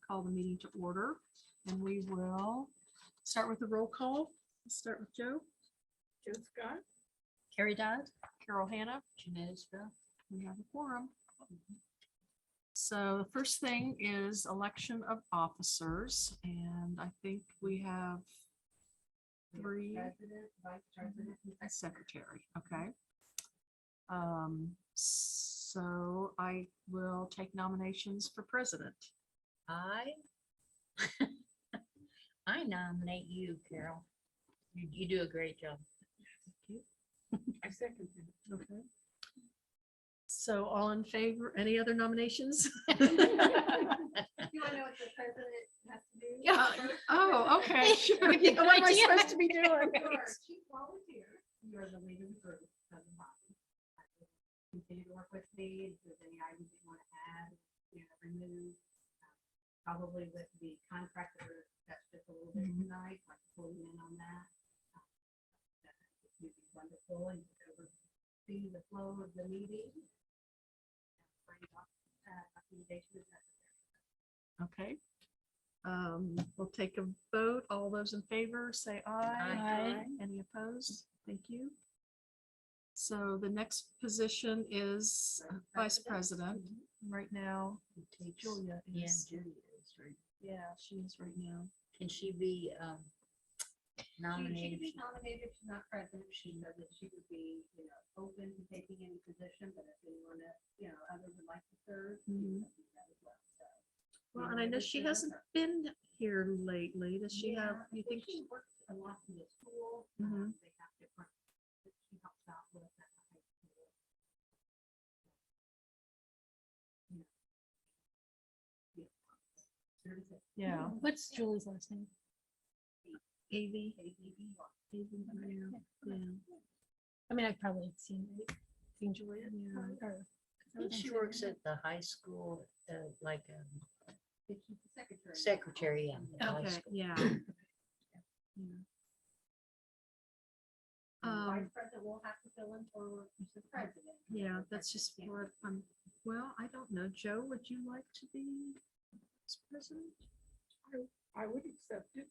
call the meeting to order, and we will start with the roll call. Let's start with Joe. Joe Scott. Carrie Dodd. Carol Hannah. Janetta. We have a quorum. So the first thing is election of officers, and I think we have 3. President, vice president, and Secretary. Okay. So I will take nominations for president. I nominate you, Carol. You do a great job. I second him. Okay. So all in favor, any other nominations? You want to know what the president has to do? Yeah. Oh, okay. Sure. What am I supposed to be doing? Chief volunteer. You are the leader of the group. Doesn't bother. Continue to work with me. If there's any items you want to add, remove. Probably with the contractor, that's just a little bit tonight, like pull you in on that. That would be wonderful, and oversee the flow of the meeting. Okay. We'll take a vote. All those in favor, say aye. Aye. Any opposed? Thank you. So the next position is vice president. Right now, Julia Yeah, is. Julia is right. Yeah, she is right now. Can she be She nominated? could be nominated, she's not president, she said that she would be, open to taking any position, but if anyone that, others would like to serve, she Mhm. would do that as well, so. Well, and I know she hasn't been here lately. Does she have, Yeah, you think? she works a lot in the school, Mhm. they have different, she helps out with at the high school. Yeah. What's Julie's last name? AV. Yeah. I mean, I've probably seen Julia. Yeah. or- I think she works at the high school, like She's the secretary. secretary. Yeah, at the high Okay, school. yeah. Yeah. Vice president will have to fill in for the president. Yeah, that's just what well, I don't know. Joe, would you like to be vice president? I would accept it.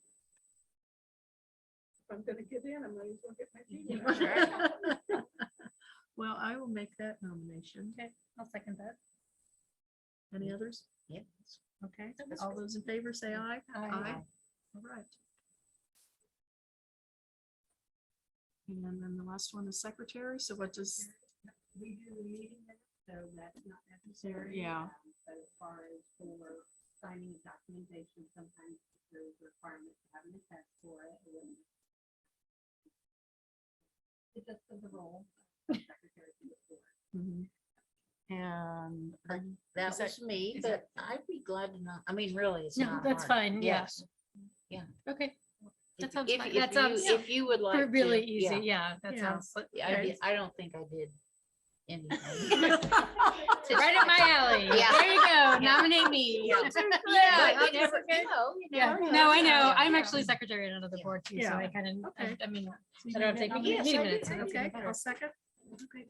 If I'm gonna get in, I might as well get my feet in. Right. Well, I will make that nomination. Okay, I'll second that. Any others? Yeah. Okay, all those in favor say aye. Aye. All right. And then the last one is secretary. So what does, We do the meeting minutes, so that's not necessary. Yeah. But as far as for signing of documentation, sometimes there's a requirement to have an attest for it. It just does the role. of secretary to the board. Mhm. And are you- That Is that- was me, is but I'd be glad to not. I mean, really, it's No, not. that's hard. fine, yeah. Yes. Okay, that If- sounds if- fine. if That you- sounds If you would like. really to, easy. Yeah, that Yeah. sounds Yeah, Okay. I don't think I did anything. right up my alley. Yeah. There you go. Nominate me. Yeah. Yeah. But you that's never okay. know, you Yeah, never no, I know. Yeah. I'm actually secretary at another Yeah. board too, Yeah. so I kind of, Okay. I mean, So you I don't made take that meeting nomination? minutes. So that's Okay, even better. I'll second. Okay.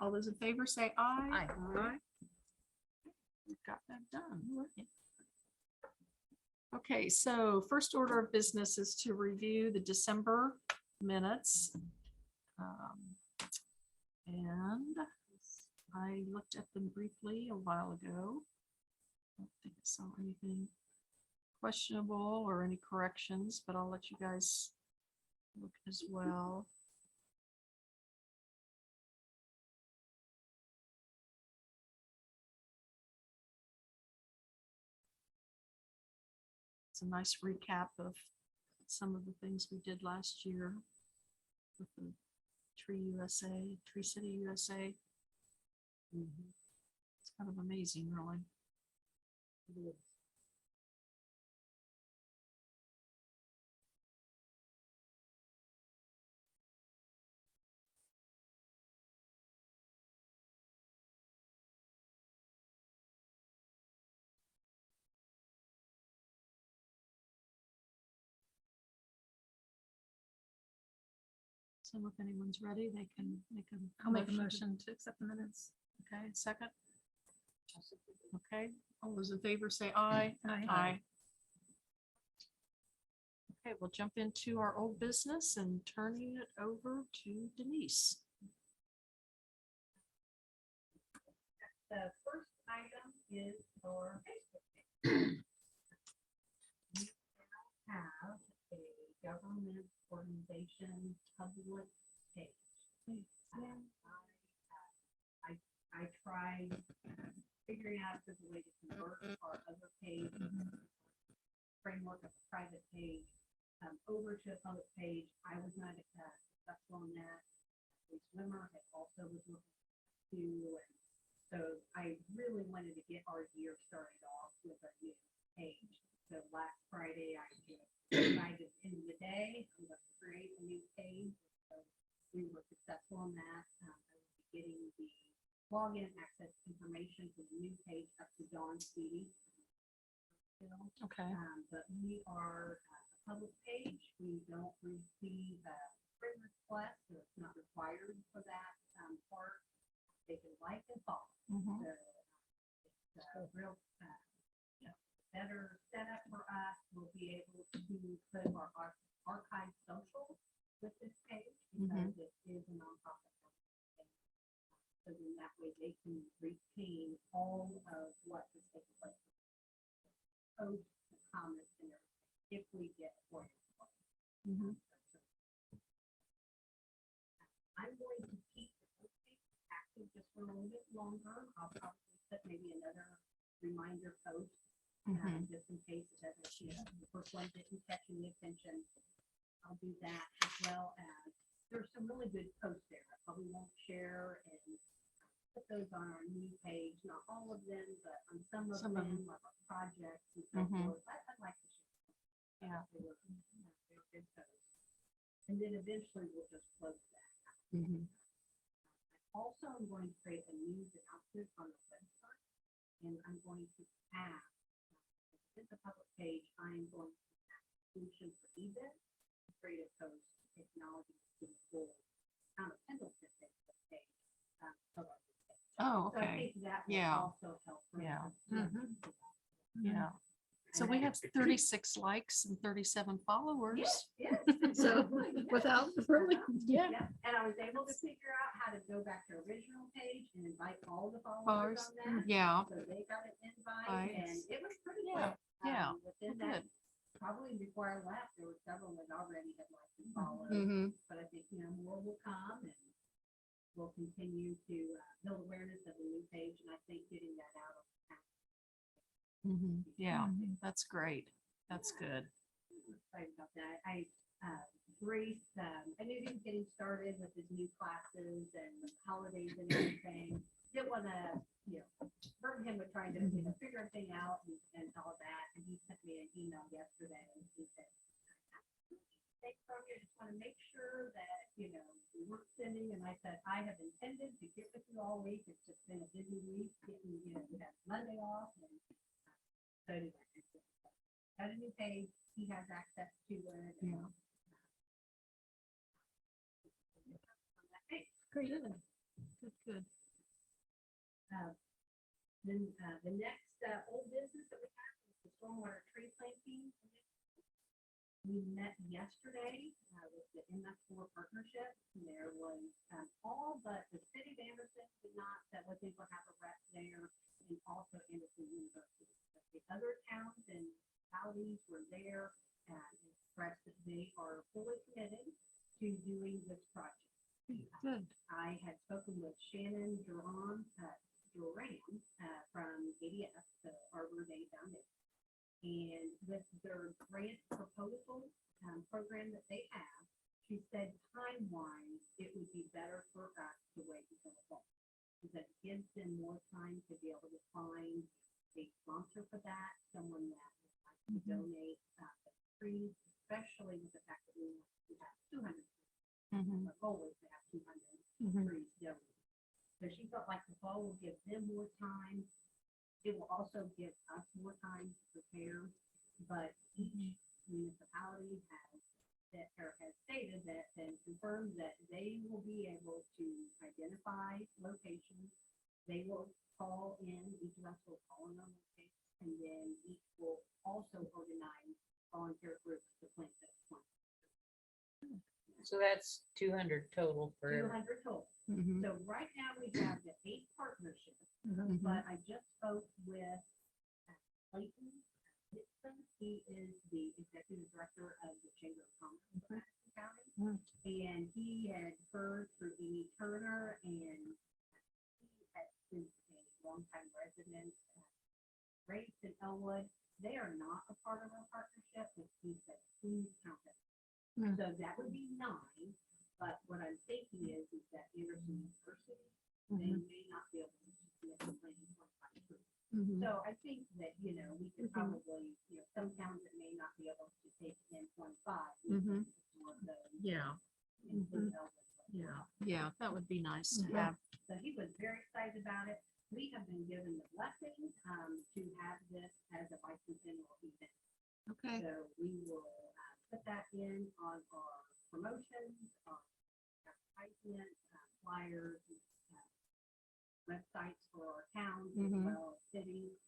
All those in favor say aye. Aye. We've got that done. Okay, so first order of business is to review the December minutes. And I looked at them briefly a while ago. I don't think I saw anything questionable or any corrections, but I'll let you guys look as well. It's a nice recap of some of the things we did last year with the Tree City USA. It's kind of amazing, really. So if anyone's ready, they can make a. I'll make a motion to accept the minutes. Okay, second. Okay, All those in favor say aye. Aye. Okay, we'll jump into our old business and turning it over to Denise. The first item is for Facebook page. We now have a government organization public page. And I tried figuring out if there's a way to convert our other page framework of a private page over to a public page. I was not successful in that. The swimmer had also was looking to, and so I really wanted to get our year started off with a new page. So last Friday, I decided in the day, I'm going to create a new page. So we were successful in that. I will be getting the login access information for the new page up to Dawn Speedy. Okay. But we are a public page. We don't receive friend requests, so it's not required for that part. They can like and follow. Mhm. So it's a real better setup for us. We'll be able to put our archive social with this page because it is a nonprofit. So then that way they can retain all of what has taken place. Posts, and comments, and everything, if we get for Mhm. I'm going to keep the posting active just for a little bit longer. I'll probably put maybe another reminder post just in case it doesn't, the first one didn't catch any attention. I'll do that as well as there's some really good posts there. I probably won't share and put those on our new page. Not all of them, but on some of them, like our projects and so forth. I'd like to share. Yeah. They're good posts. And then eventually we'll just close that. Also, I'm going to create a news announcement on the website, and I'm going to add, in the public page, I'm going to add a solution for events, create a post, technology to the full kind of Pendleton Facebook page. Of our page. Oh, So I okay. think that will Yeah. also help. Yeah. Yeah. Yeah. So we have 36 likes and 37 followers. Yes, yes. So without really, Yeah, and I was able to figure out how to go back to original page and invite all the followers on that. Yeah. So they got an invite Nice. and it was pretty Yeah, quick. yeah. Within Well, that, probably before I left, there were several that already had liked and followed. But I think, more will come and we'll continue to build awareness of the new page. And I think getting that out of Yeah, that's great. That's good. excited about that. Grace, I knew he was getting started with his new classes and the holidays and everything. Didn't want to, burden him with trying to, figure everything out and all that. And he sent me an email yesterday and he said, thanks from you. I just want to make sure that, we weren't sending. And I said, I have intended to get with you all week. It's just been a busy week getting, we had Monday off and so anyway, got a new page. He has access to it. Yeah. great. Good. Then the next old business that we have is the stormwater tree planting. We met yesterday with the MS4 partnership. And there was all but the city of Anderson did not, that was able to have a rep there, and also Anderson University. But the other towns and counties were there and expressed that they are fully committed to doing this project. Good. I had spoken with Shannon Duran from ADS, the Arbor Day Foundation. And with their grant proposal program that they have, she said time-wise, it would be better for us to wait until the fall. Because it gives them more time to be able to find a sponsor for that, someone that would like to donate the trees, especially with the fact that we want to have 200 trees. The goal is to have 200 trees donated. So she felt like the fall will give them more time. It will also give us more time to prepare, but each municipality has stated that and confirmed that they will be able to identify locations. They will call in, each of us will call in on location and then each will also organize volunteer groups to plant those plants. So that's 200 total for, 200 total. Mhm, So right now we have the 8 partnerships, mhm. but I just spoke with Clayton Nixon. He is the executive director of the Chamber of Commerce of Madison County. Mm. And he had heard through Amy Turner, and he has been a longtime resident, raised in Elwood. They are not a part of our partnership, but he said, please count it. Mm. So that would be 9, but what I'm thinking is that Anderson University, they Mhm, may not be able to submit the planning 25 group. mhm. So I think that, we could Mhm. probably, some towns that may not be able to take in 25. we Mhm. could do more of those, Yeah, include Mhm. Elwood as well. yeah, yeah, that would be nice to Mhm. have. So he was very excited about it. We have been given the blessing to have this as a bicentennial event. Okay, So we will put that in on our promotions, our advertisements, flyers, websites for our towns as Mhm. well as cities.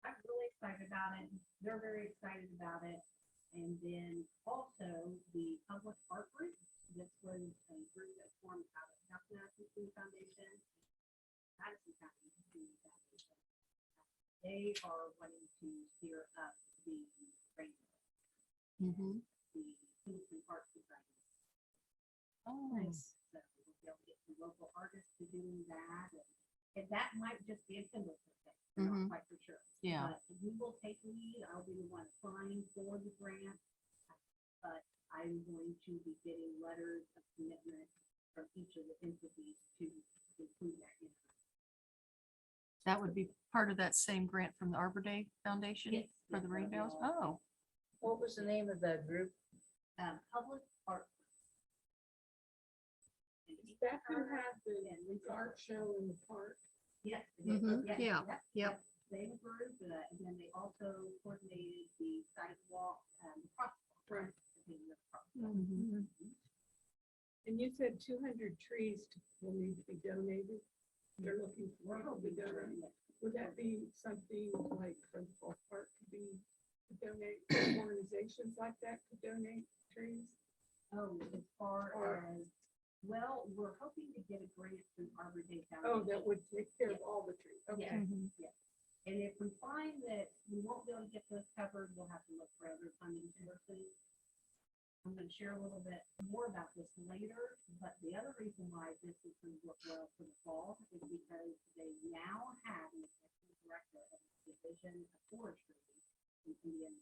I'm really excited about it. They're very excited about it. And then also the public art group. This was a group that formed out of South Madison Community Foundation, Madison County Community Foundation. They are wanting to steer up the rainbow, Mhm. the Kingston Park design. Oh, Nice. So we'll be able to get some local artists to doing that. And that might just be a similar thing. We're Mhm. not quite for sure. Yeah. But we will take lead. I'll be the one applying for the grant. But I'm going to be getting letters of commitment from each of the entities to include that in. That would be part of that same grant from the Arbor Day Foundation Yes, for yes, the that'll be rainbows? all. Oh, what was the name of the group? Public art. And Is that who Turner had the and Lisa art show in the park? Yes. it Mhm, is. Yes, yeah, yep, yep. Same group, and then they also coordinated the sidewalk, crosswalk. Right. The crosswalk. Mhm. And you said 200 trees will need to be donated. They're looking We're for people to hoping for donate. it. Would that be something like from the ballpark park to be, to donate, organizations like that could donate trees? Oh, as far Or- as, well, we're hoping to get a grant through Arbor Day Oh, Foundation. that would take care of all the trees. Yes, Okay. Mhm. yes. And if we find that we won't be able to get those covered, we'll have to look for other funding sources. I'm gonna share a little bit more about this later, but the other reason why this is gonna work well for the fall is because they now have an executive director of the Division of Forestry in Indiana.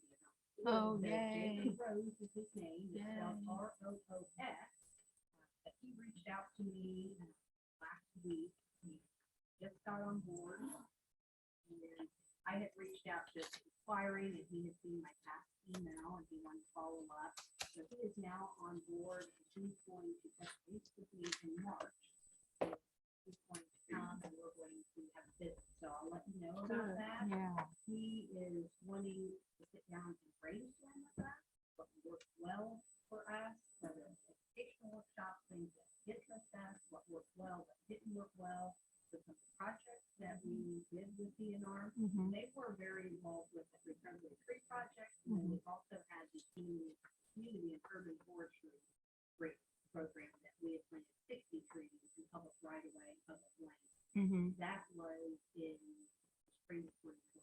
Oh, So yay. Jason Rose is his name, it's spelled Yay. Roos. But he reached out to me last week. He just got on board. And I had reached out just inquiring, and he had seen my past email and he wanted to follow up. So he is now on board, and he's going to touch base with me in March. He's going to come and we're going to have a visit, so I'll let you know about Good. that. Yeah. He is wanting to sit down and brainstorm with us, what worked well for us, whether it's educational workshops, things that interest us, what worked well, what didn't work well, with some projects that we did with DNR. Mhm. They were very involved with the recovery tree project, and then we've also had the community and urban forestry great program that we had planted 60 trees in public right of way, public land. Mhm. That was in spring of 2020.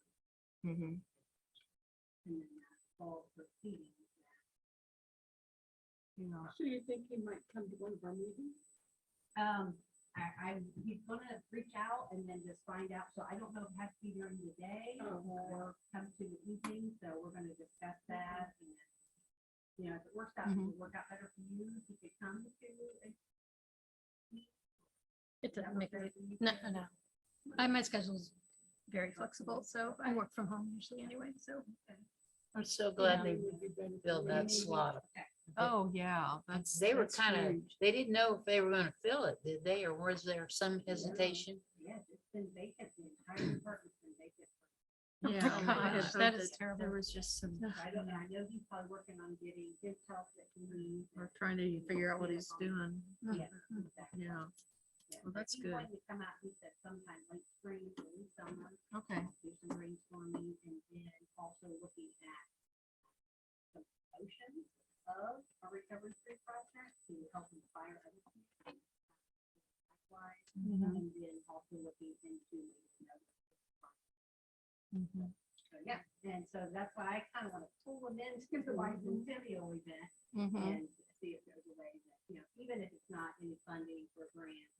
Mhm. And then fall proceedings. Yeah. So you think he might come to one of our meetings? He's gonna reach out and then just find out, so I don't know if it has to be during the day Oh, or come to the evening, so we're gonna discuss that. And if it works out, Mhm. it will work out better for you, if you could come to. It doesn't make a it, no, no. My schedule's very flexible, so I work from home usually anyway, so. I'm so glad they It would be better for filled me. that slot. Oh, yeah, that's. They were that's kind of, huge. they didn't know if they were gonna fill it, did they, or was there some hesitation? Yes, it's been vacant, the entire department's been vacant. Oh my Yeah, I had gosh, heard that is There terrible. was just some, I don't know, I know he's probably working on getting his help that he needs. we're trying to figure out what he's doing. Yes, exactly. Yeah. Yeah, Well, but that's he's good. going to come out, he said sometime late spring, early summer, Okay. do some brainstorming, and then also looking at some motions of a recovery tree project to help inspire other people. Likewise, Mhm. and then also looking into, you know, Mhm. so, yeah, and so that's why I kind of want to pull them into the like Centennial event Mhm. and see if there's a way that, you know, even if it's not any funding for grants.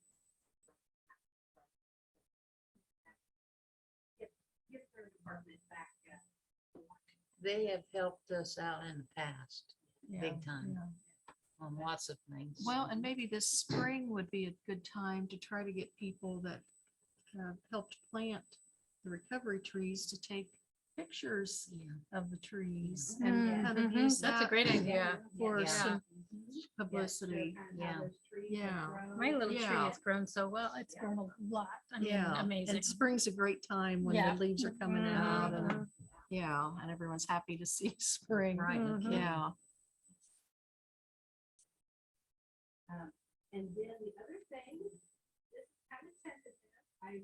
Give their department back. They have helped us out in the past, Yeah, big time, yeah. on lots of things. Well, and maybe this spring would be a good time to try to get people that have helped plant the recovery trees to take pictures Yeah. of the trees Yeah. and kind of Mhm. use That's a that great idea. for Yeah. some Yeah, publicity. show kind of Yeah. how those trees Yeah. have grown. My little tree Yeah. has grown so well. It's grown a lot. I mean, Yeah, amazing. and spring's a great time when Yeah. the leaves are coming out and, Mhm. yeah, and everyone's happy to see spring. Right, no Mhm. kidding. Yeah. And then the other thing, this is kind of sensitive, I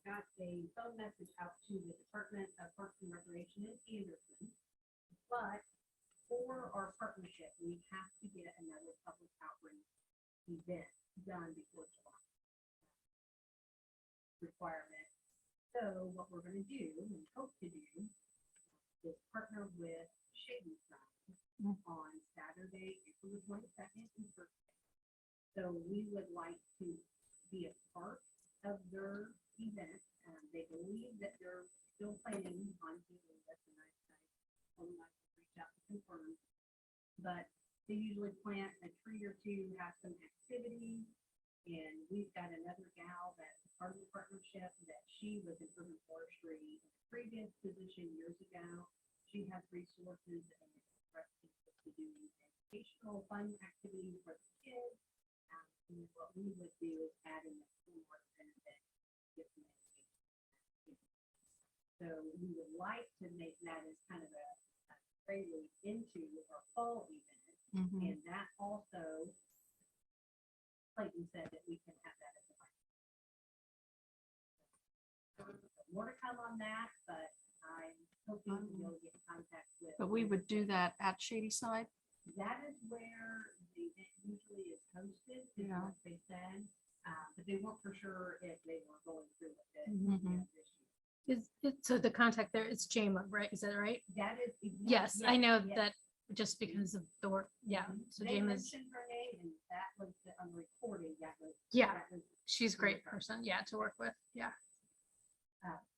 got a phone message out to the Department of Parks and Recreation in Anderson. But for our partnership, we have to get another public outreach event done before July requirement. So what we're gonna do and hope to do is partner with Shady Sign on Saturday, April the 22nd and 1st. So we would like to be a part of their event. They believe that they're still planning on doing this, and I would like to reach out to confirm. But they usually plant a tree or two, have some activities, and we've got another gal that's part of the partnership that she was in urban forestry in a previous position years ago. She has resources and expressed interest in doing educational fun activities for the kids. And what we would do is add in the homework benefit. Give them education. So we would like to make that as kind of a prelude into our fall event. Mhm. And that also, Clayton said that we can have that as a more to come on that, but I'm hoping to be able to get in contact with. But we would do that at Shady Side. That is where the event usually is hosted, is Yeah. what they said. But they weren't for sure if they were going through with it. Mhm. This year. Is it, so the contact there is Jama, right? Is that right? That is. Yes, I know yes. that just because of the work. Yeah. So They Jama's, mentioned her name and that was on the recording, that was. Yeah. that was- she's a great person. Yeah, to work with. Yeah.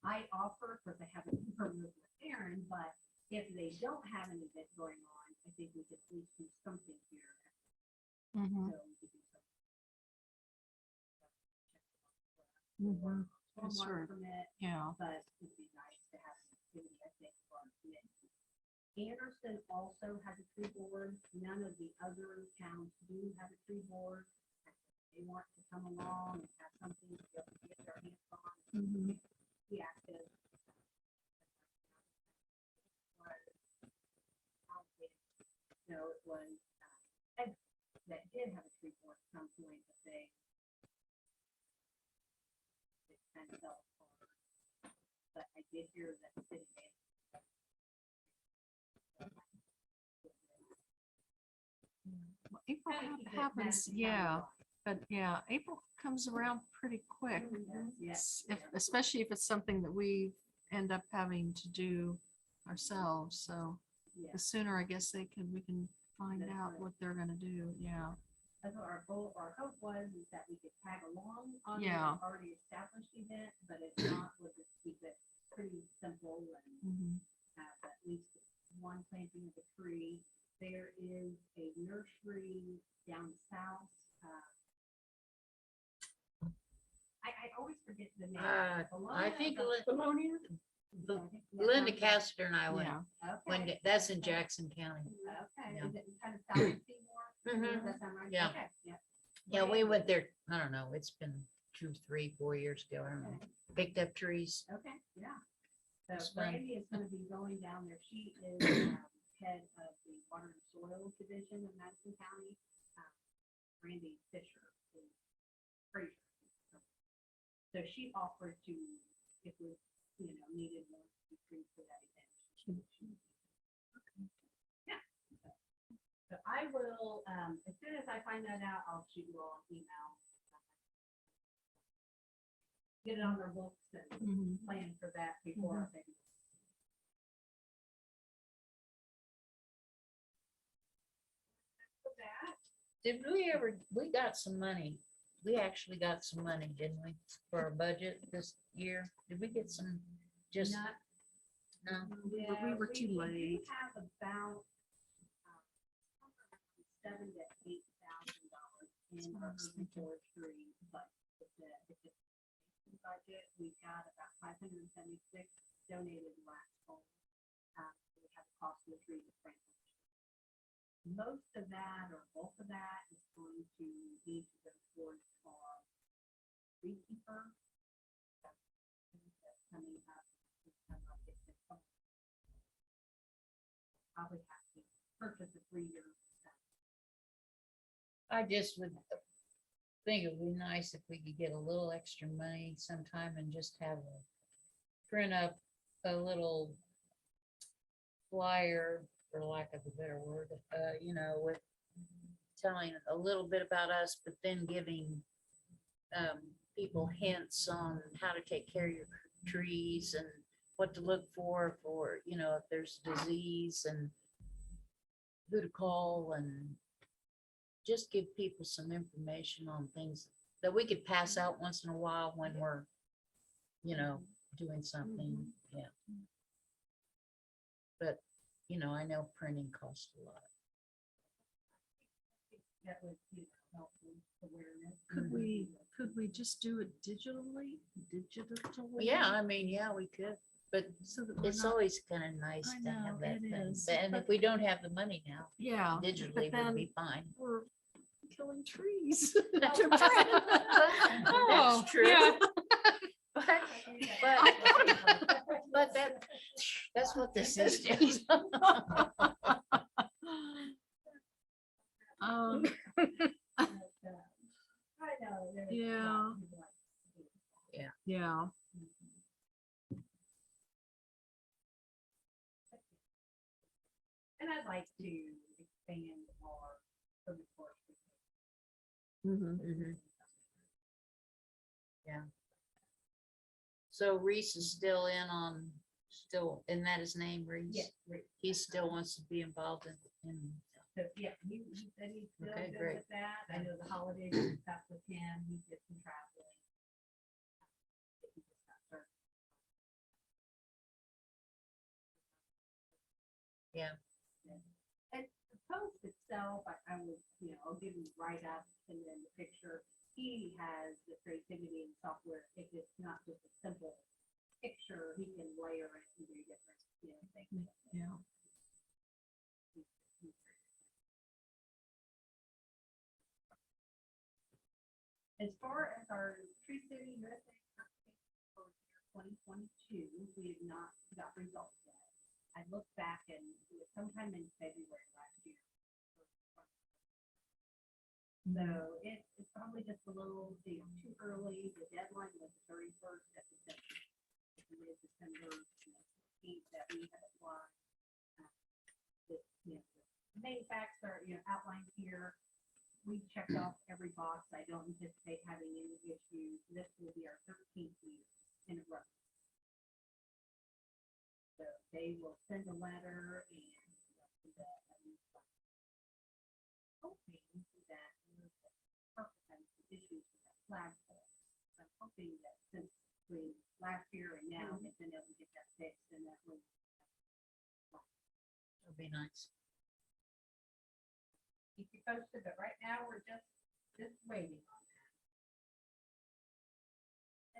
I offer, of course, I haven't confirmed with Aaron, but if they don't have an event going on, I think we could at least do something here. Mhm. So we could do something. Mhm. Stormwater Sure. permit, Yeah. but it'd be nice to have an activity, I think, for our community. Anderson also has a tree board. None of the other towns do have a tree board. They want to come along and have something to be able to get their hands on. Mhm. Be active. No, it was, Ed that did have a tree board at some point, but they kind of fell apart. But I did hear that the city made. Well, April Kinda keep it happens, Madison County yeah, wide. but yeah, April comes around pretty quick. Yes, If, especially if it's something that we end up having to do ourselves, so yeah. the sooner I guess we can find That's out right. what they're gonna do, yeah. That's what our goal, our hope was, is that we could tag along on the Yeah. already established event, but if not, we'll just keep it pretty simple and Mhm. have at least one planting of a tree. There is a nursery down south. I always forget the name. I think Bologna or Bologna? something. I think that Linda sounds right. Castor and I went, Yeah, Okay. that's in Jackson County. Okay, Yeah. is it kind of south of Seymour? Mhm. Does that sound right? Yeah. Okay, yeah. Yeah, we went there, I don't know, it's been 2, 3, 4 years ago, I don't know. Picked up trees. Okay, yeah. It's So fun. Brandy is gonna be going down there. She is head of the Water and Soil Division of Madison County. Brandy Fisher is Fraser. So she offered to, if we, needed more trees for that event. Yeah. So I will, as soon as I find that out, I'll shoot you all an email. Get it on their books and plan for that before I think. For that, Did we got some money? We actually got some money, didn't we, for our budget this year? Did we get some, just, not no? We were too do late. have about $7,000 to $8,000 in our forestry budget. Budget, we've got about 576 donated last fall. We have the cost of the tree to Franklin. Most of that or bulk of that is going to need to go towards our beekeeper. That's coming up. Probably have to purchase a 3-year. I just would think it would be nice if we could get a little extra money sometime and just have print up a little flyer, for lack of a better word, with telling a little bit about us, but then giving people hints on how to take care of your trees and what to look for, if there's disease and who to call, and just give people some information on things that we could pass out once in a while when we're, doing something. Yeah. But, I know printing costs a lot. That would, help with awareness. Could we just do it digitally? Yeah, I mean, yeah, we could, but So that we're it's not, always kind of nice I to have know, that it thing. is, And if but- we don't have the money now, yeah, digitally but would then be fine. we're killing trees. That's to print. Oh, true. yeah. But that's what this is. James. Um, I know. there's a lot of people like to do that. yeah, And I'd like to expand our urban forestry. mhm. Yeah. So Reese is still isn't that his name, Reese? Yes, Rick. He still wants to be involved in, So, yeah, he said he's still Okay, good great. with that. I know the holidays and stuff with him, he did some traveling. He just got started. Yeah. And the post itself, I would, I'll give him write up and then the picture. He has the creativity and software. If it's not just a simple picture, he can layer it and do different, things. Yeah. As far as our Tree City USA for 2022, we have not got results yet. I looked back and it was sometime in February last year. So it's probably just a little, too early. The deadline was the 31st of December. Mid-December, 15th that we had applied. The main facts are, outlined here. We checked off every box. I don't anticipate having any issues. This will be our 13th year in a row. So they will send a letter and hoping that issues with that flagpole. I'm hoping that since we last year and now they've been able to get that fixed and that will. it'll be nice. Keep you posted, but right now we're just waiting on that.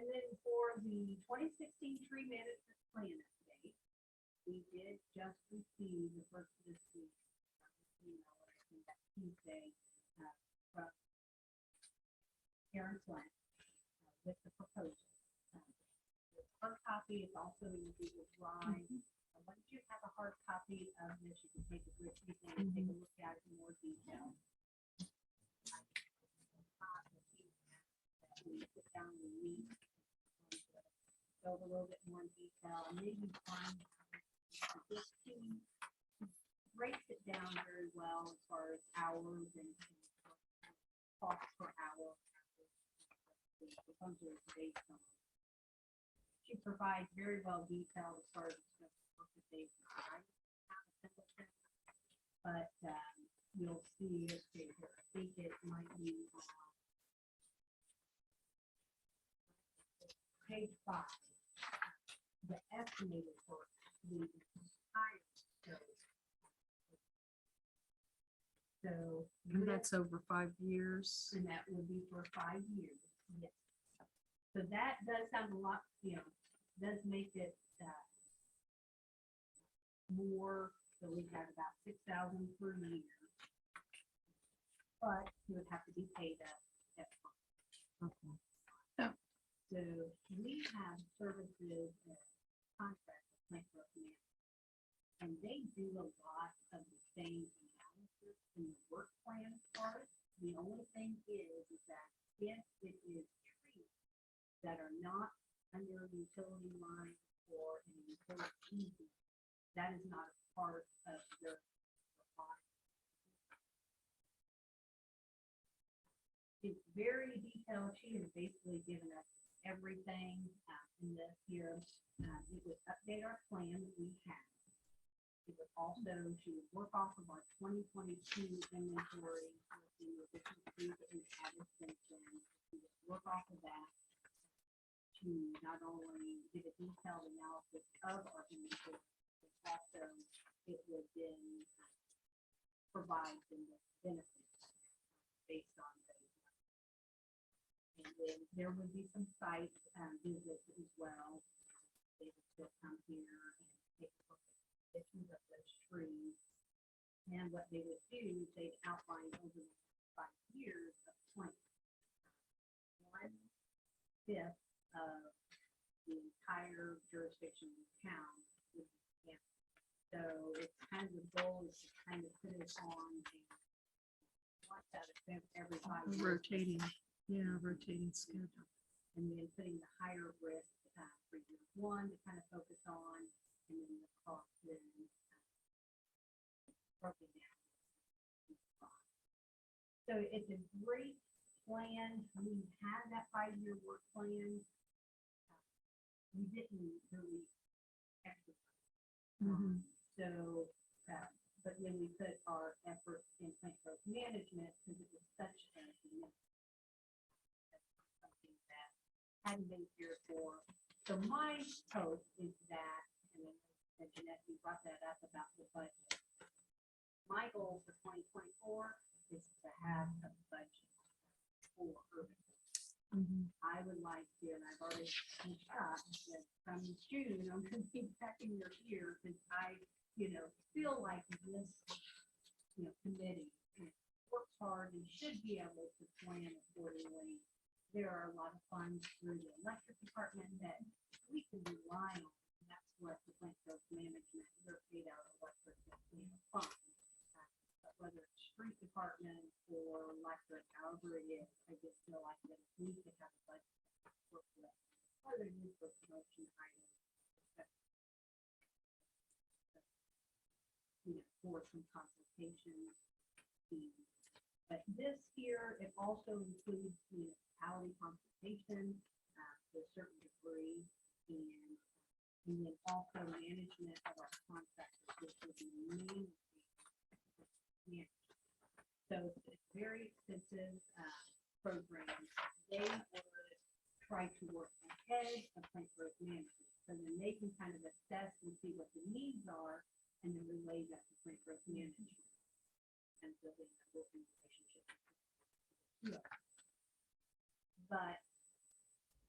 And then for the 2016 tree management plan update, we did just receive the first of this week. That Tuesday, from Karen Flynn, with the proposal. The hard copy is also in the Google Drive. Once you have a hard copy of this, you can take it with you and take a look at it in more detail. We sit down and meet go a little bit more in detail, and maybe find just to breaks it down very well as far as hours and cost per hour. The proposal is based on. She provides very well detailed as far as the work that they provide. But you'll see it here. I think it might be page 5. The estimated for the entire so And that's over 5 years. and that will be for 5 years. Yes. So that does sound a lot, does make it more. So we got about 6,000 per year, but you would have to be paid up at front. Okay. So we have services and contracts with Plant Growth Management, and they do a lot of the same analysis in the work plan part. The only thing is that if it is trees that are not under a utility line or in a utility easement, that is not a part of their report. It's very detailed. She has basically given us everything in this here. It would update our plan that we have. It would also, she would work off of our 2022 inventory with the additional trees that we've added since then. She would work off of that to not only give a detailed analysis of our inventory, but also it would then provide them with benefits based on those. And then there would be some site visits as well. They would still come here and take a look at the conditions of those trees. And what they would do is they'd outline over the next 5 years of plans. 1/5 of the entire jurisdiction of the town would be camped. So it's kind of the goal is to kind of put it on a once out of every 5 years. Rotating schedule. And then putting the higher risk for year 1 to kind of focus on, and then the cost then broken down. So it's a great plan. We had that 5-year work plan. We didn't really exercise. Mhm. So, but when we put our efforts in plant growth management, because it was such a something that hadn't been here for. So my hope is that, and Jeanette, you brought that up about the budget. My goal for 2024 is to have a budget for urban. Mhm. I would like to, and I've already shot that from June, I'm going to be back in your ear because I, feel like this, committee works hard and should be able to plan accordingly. There are a lot of funds through the electric department that we can rely on. And that's what the plant growth management, they're paid out of electric fund. But whether it's street department or electric, however it is, I just feel like that if we could have a budget that work with other new for promotion items. For some consultations. But this here, it also includes municipality consultation to a certain degree, and then also management of our contractors, which would be mainly. So it's very expensive program. They would try to work ahead of plant growth management, so then they can kind of assess and see what the needs are, and then relay that to plant growth management. And building a working relationship. Yeah. But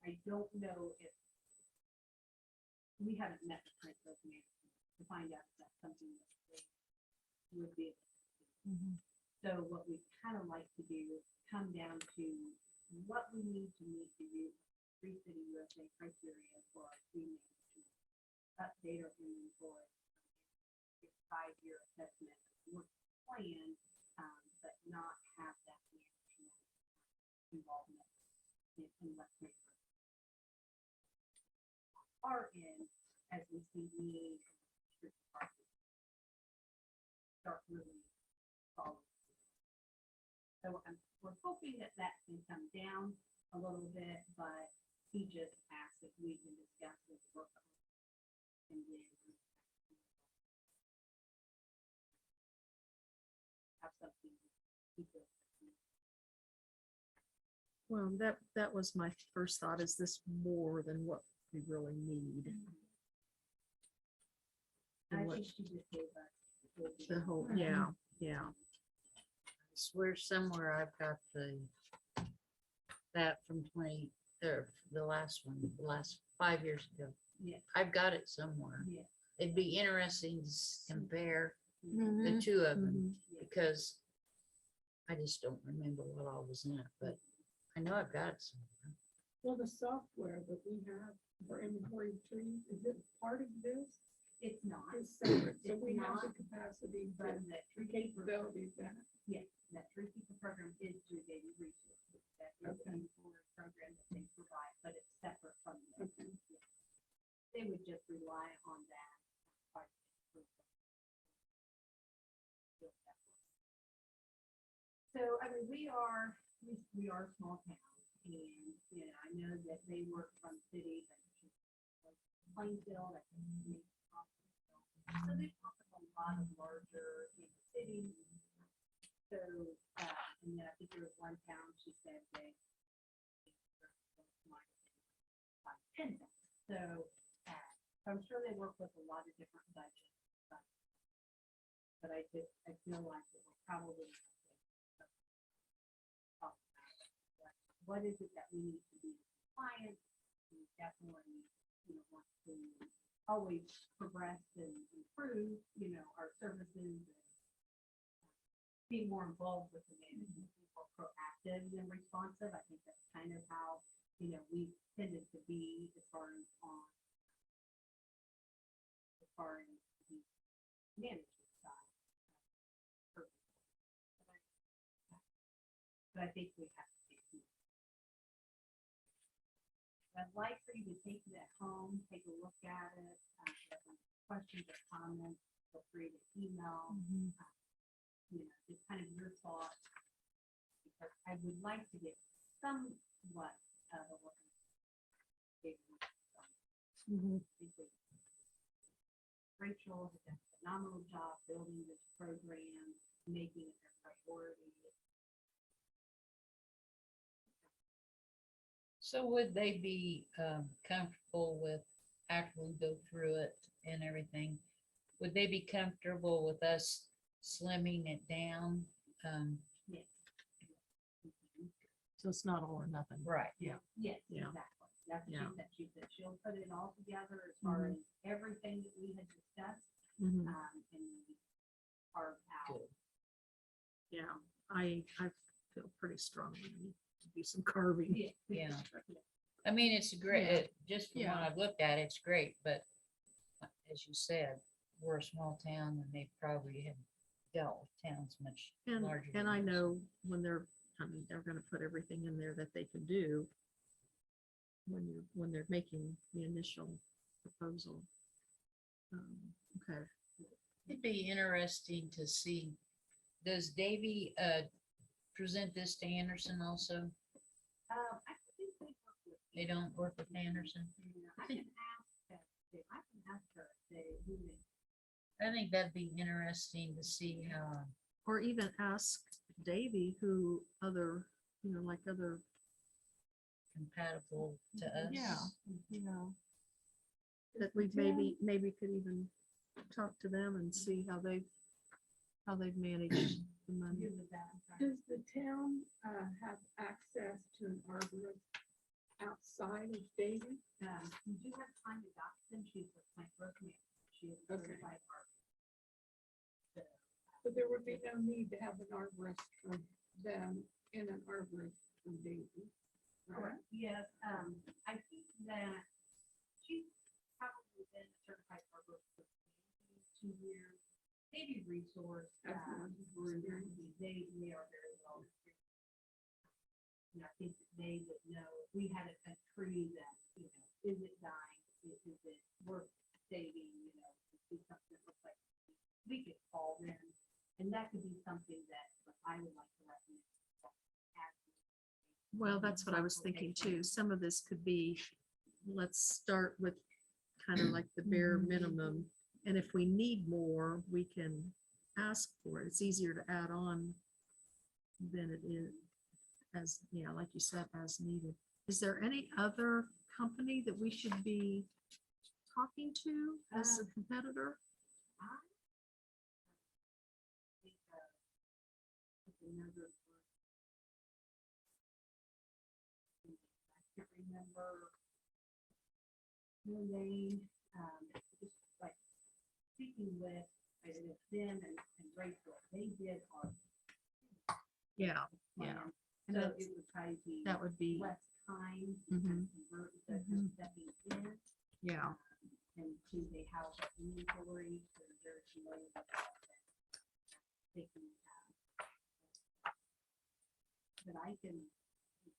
I don't know if we haven't met the plant growth management to find out if that's something that they would be able to do. Mhm. So what we kind of like to do is come down to what we need to meet the Free City USA criteria for our tree management, update our inventory, 5-year assessment work plan, but not have that management involvement in what's made. are in, as we see need start really following. So we're hoping that that can come down a little bit, but he just asked if we can discuss this work and then have something. to keep it. Well, that was my first thought. Is this more than what we really need? I And what think she just gave us the whole, yeah, yeah. I swear somewhere I've got that from 20, or the last one, the last 5 years ago. Yeah. I've got it somewhere. Yeah. It'd be interesting to compare the Mhm, two of them mhm. because I just don't remember what all was in it, but I know I've got it somewhere. Well, the software that we have for inventory of trees, is it part of this? It's not, It's separate, so It's we have the not, capacity, but to that the tree keeper, capabilities that. yes, that tree keeper program is through Daily Resources. That is Okay. the program that they provide, but it's separate from this. Okay. They would just rely on that. part of it. So, I mean, we are a small town, and, you know, I know that they work from cities like Plainfield, I think, maybe Thomasville. So they work with a lot of larger, you know, cities. So, and then I think there was one town, she said they like 10. So, I'm sure they work with a lot of different budgets. But I feel like it will probably talk about what is it that we need to be compliant. We definitely, you know, want to always progress and improve, you know, our services and be more involved with the management, be more proactive and responsive. I think that's kind of how, you know, we tended to be as far as the management side. But I think we have to take it. I'd like for you to take it at home, take a look at it. If you have any questions or comments, feel free to email. You know, just kind of your thoughts. Because I would like to get somewhat of a look at Mhm. Rachel has done a phenomenal job building this program, making it a priority. So would they be comfortable with, after we go through it and everything, would they be comfortable with us slimming it down? Yes. So it's not all or nothing. Right. Yes, Yeah. exactly. That's what Yeah. she said. She'll put it all together as far as everything that we had discussed, Mhm. and carved out. Good. Yeah, I feel pretty strongly we need to do some carving. Yeah. I mean, it's great, Yeah. just from what Yeah. I've looked at, it's great, but as you said, we're a small town and they probably have dealt with towns much And, larger. and than I ours. know when they're gonna put everything in there that they can do when they're making the initial proposal. Okay. It'd be interesting to see, does Davy present this to Anderson also? I think they work with. They don't work with Anderson? I can ask her if they, who they I think that'd be interesting to see how, Or even ask Davy who other, like other, compatible to us. Yeah. that Is we the town- maybe could even talk to them and see how they've managed the money. do with that. Does the town have access to an arborist outside of Davie? You do have Tanya Dobson, she's with Plant Growth Management. She is a Okay. certified arborist. So, But there would be no need to have an arborist from them in an arborist from Davie. correct. Yes, I think that she's probably been a certified arborist for 2 years. Maybe resource, That's not experience. they are very well experienced. And I think that they would know if we had a tree that, is it dying, is it worth saving, you know, to do something that looks like we could call them, and that could be something that I would like to recommend. Well, that's what I was thinking too. Some of this could be, let's start with kind of like the bare minimum. And if we need more, we can ask for it. It's easier to add on than it is as, yeah, like you said, as needed. Is there any other company that we should be talking to as a competitor? I think, it's another group. I can't remember their name, just like speaking with, it's them and Rachel, they did our. Yeah, yeah. plan. And So that's- it would probably be that would be, less time to Mhm. kind of convert, instead of just stepping in. yeah, And to they have the inventory, so they're familiar with that. They can, but I can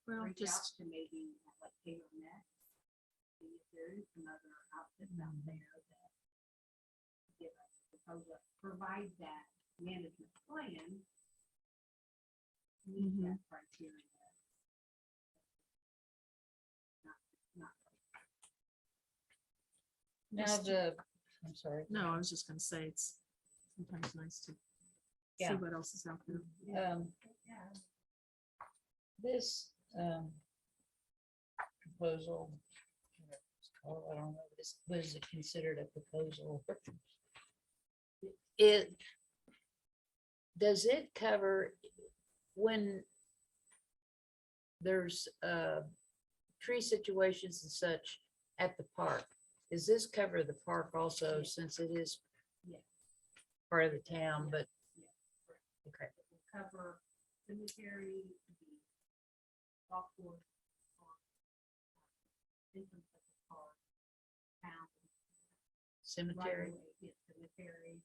well, reach out just, to maybe like Taylor Net. See if there is some other outfits out there that give us a proposal, provide that management plan. Meet that criteria. Not Now Just- I'm sorry. no, I was just gonna say, it's sometimes nice to see Yeah. what else is out there. Yeah. This, proposal. I don't know, this was it considered a proposal? It, does it cover when there's, tree situations and such at the park? Does this cover the park also, Yeah. since it is Yeah. part of the town, but, Yeah, correct. okay, It will cover cemetery, the golf course, or entrance of the park, town. cemetery? Right away, yeah, cemetery,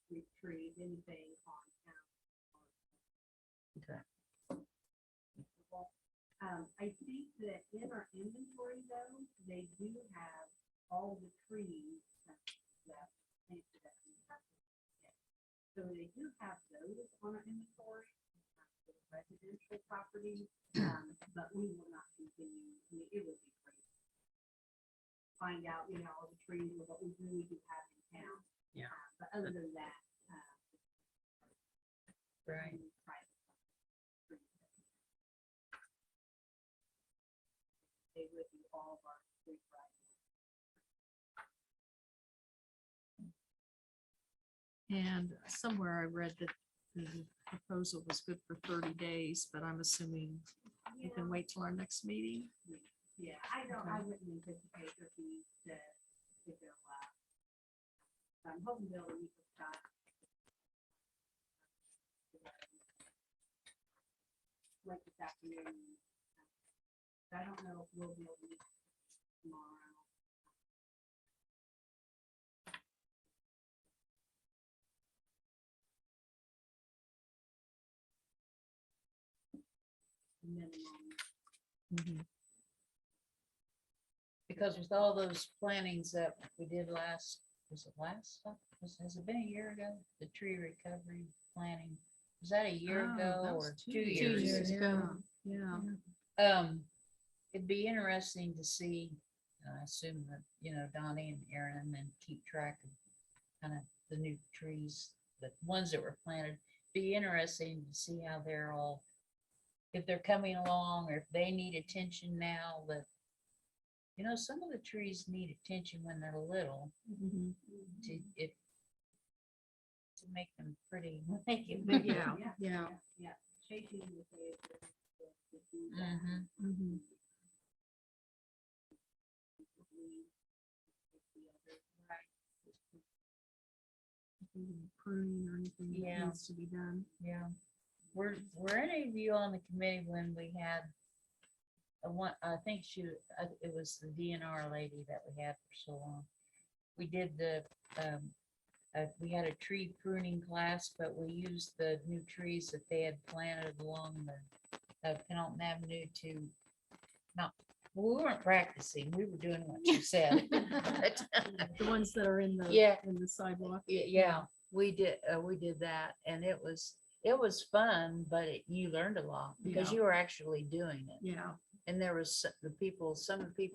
street trees, anything on town. Okay. I think that in our inventory though, they do have all the trees that planted at the park. So they do have those on our inventory, for the residential property, but we will not continue, I mean, it would be great. Find out, you know, all the trees, or what we really do have in town. Yeah. But other than that, Right. any private trees. They would be all of our street right. And somewhere I read that the proposal was good for 30 days, but I'm assuming you can wait till our next meeting. Yeah, I don't, I wouldn't anticipate there being to go out. I'm hoping they'll meet with Scott. Like this afternoon. I don't know if we'll be able to meet tomorrow. Minimum. Because with all those plantings that we did last, was it last, has it been a year ago? The tree recovery planting, was that a year Oh, ago that was or 2 2 years years? ago. Yeah. It'd be interesting to see, I assume that, you know, Donnie and Aaron and keep track of kind of the new trees, the ones that were planted. Be interesting to see how they're all, if they're coming along or if they need attention now that, you know, some of the trees need attention when they're little Mhm. to, if, to make them pretty, when they get But bigger. yeah, Yeah. Chasing the Mhm. Mhm. Pruning or anything that Yeah. needs to be done. Yeah. Were any of you on the committee when we had a one, I think it was the DNR lady that we had for so long. We did we had a tree pruning class, but we used the new trees that they had planted along the Penalton Avenue to not Well, we weren't practicing, we were doing what you said. But, The ones that are in the, Yeah. in the sidewalk. yeah, we did that, and it was fun, but you learned a lot because Yeah. you were actually doing it. Yeah, And there was some of the people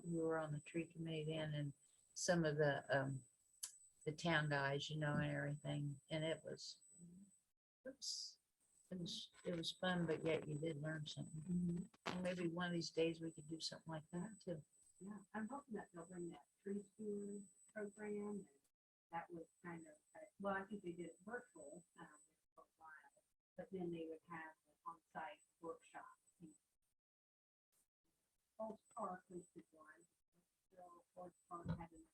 who were on the tree committee then, and some of the town guys, you know, and everything, and it was fun, but yet you did learn something. mhm. And maybe one of these days we could do something like that too. Yeah, I'm hoping that they'll bring that tree steward program, and that was kind of, well, I think they did it virtual, for a while, but then they would have an on-site workshop. Old Park was the one, so Old Park had an,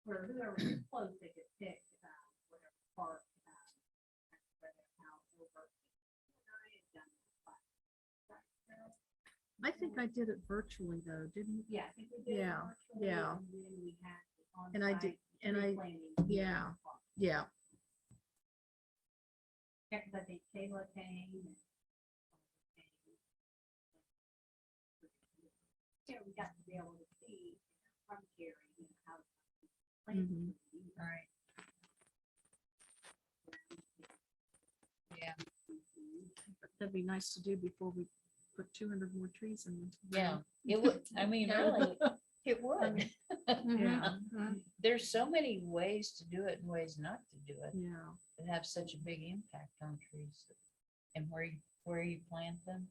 where whoever was close, they could pick, whatever park, where their house over. And I had done that, but, I think I did it virtually though, didn't? yeah, I think we did it Yeah, virtually, yeah. and then we had the And I did, on-site and I, planning. yeah. yeah, Yeah, 'cause I think Kayla came and. Yeah, we got to be able to see from Gary, how. Mhm. Right. Yeah. That'd be nice to do before we put 200 more trees in. the Yeah, ground. it would, I mean, Yeah. really, it would. Yeah, There's so many ways to do it and ways not to do it yeah, that have such a big impact on trees. And where you plant them,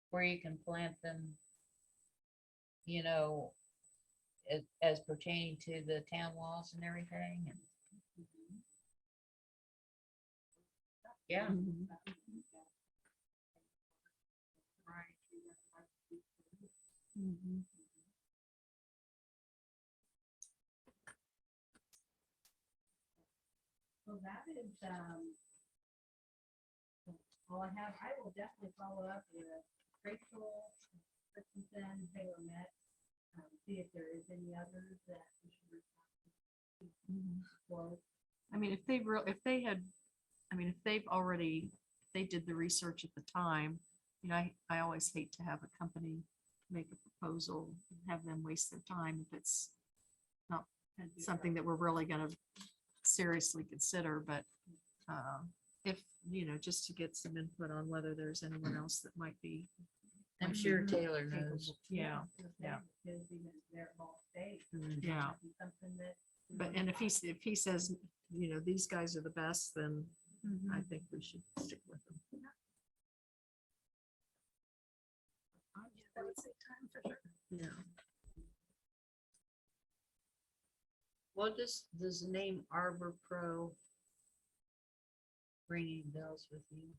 where you can plant them, you know, as pertaining to the town laws and everything, and yeah. mhm. Mhm. So that is, all I have. I will definitely follow up with Rachel, Christensen, Taylor Met, see if there is any others that we should reach out to. Mhm. Or, I mean, if they if they had, I mean, if they've already, if they did the research at the time, you know, I always hate to have a company make a proposal, and have them waste their time if it's not something that we're really gonna seriously consider, but if, you know, just to get some input on whether there's anyone else that might be. I'm might be sure Taylor knows. capable. Yeah, yeah. Because even if they're at Ball State. Yeah. might be Something that. but, and if he says, you know, these guys are the best, then I think we should stick with them. That would save time for sure. Yeah. What does the name Arbor Pro ringing bells with you?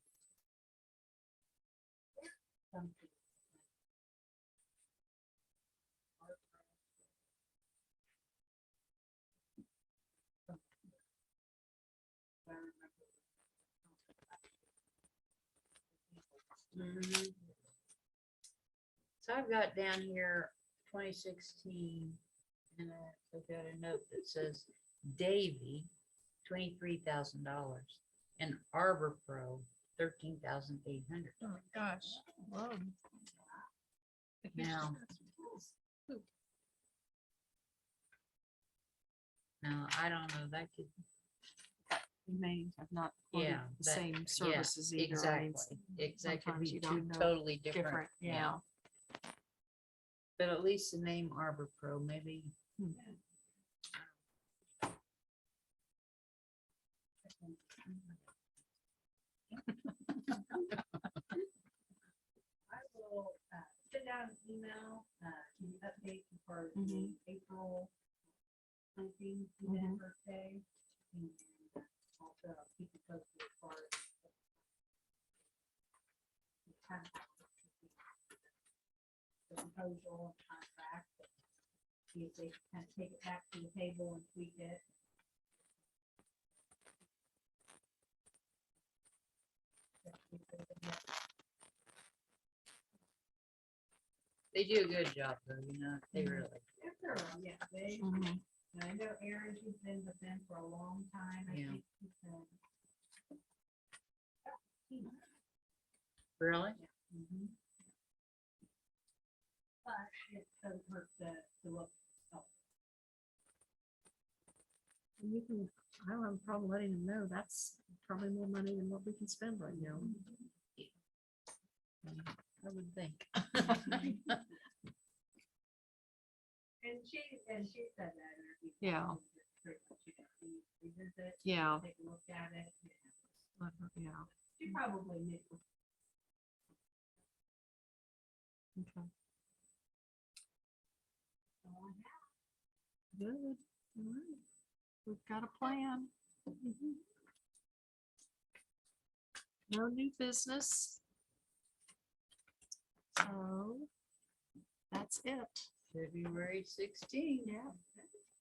Something. So I've got down here 2016, and I've got a note that says Davy, $23,000, and Arbor Pro, 13,800. Oh my gosh. Whoa. Now. Now, I don't know, that could, We may have not quoted yeah. the that- same yeah, services either. I mean, Exactly, exactly, sometimes be you two don't know totally different. different, yeah. But at least the name Arbor Pro, maybe. I will, send out an email, to update as far as the Mhm. April planting Mhm. event birthday. And also I'll keep you posted as far as. the contract, the proposal and contract. See if they can kind of take it back to the table and tweak it. They do a good job though, you know, they Mhm. really. They're thorough, yeah, they, Mhm. and I know Aaron, she's been with them for a long time, I Yeah. think she's been. Really? Mhm. But doesn't hurt to look. And you can, I don't have a problem letting them know that's probably more money than what we can spend right now. I would think. And she said that. in her feedback, Yeah. and just pretty much, you know, she revisit, Yeah. take a look at it. Yeah. She probably knew. Okay. So I have. Good. All right. We've got a plan. No new business. So that's it. February 16th. Yeah.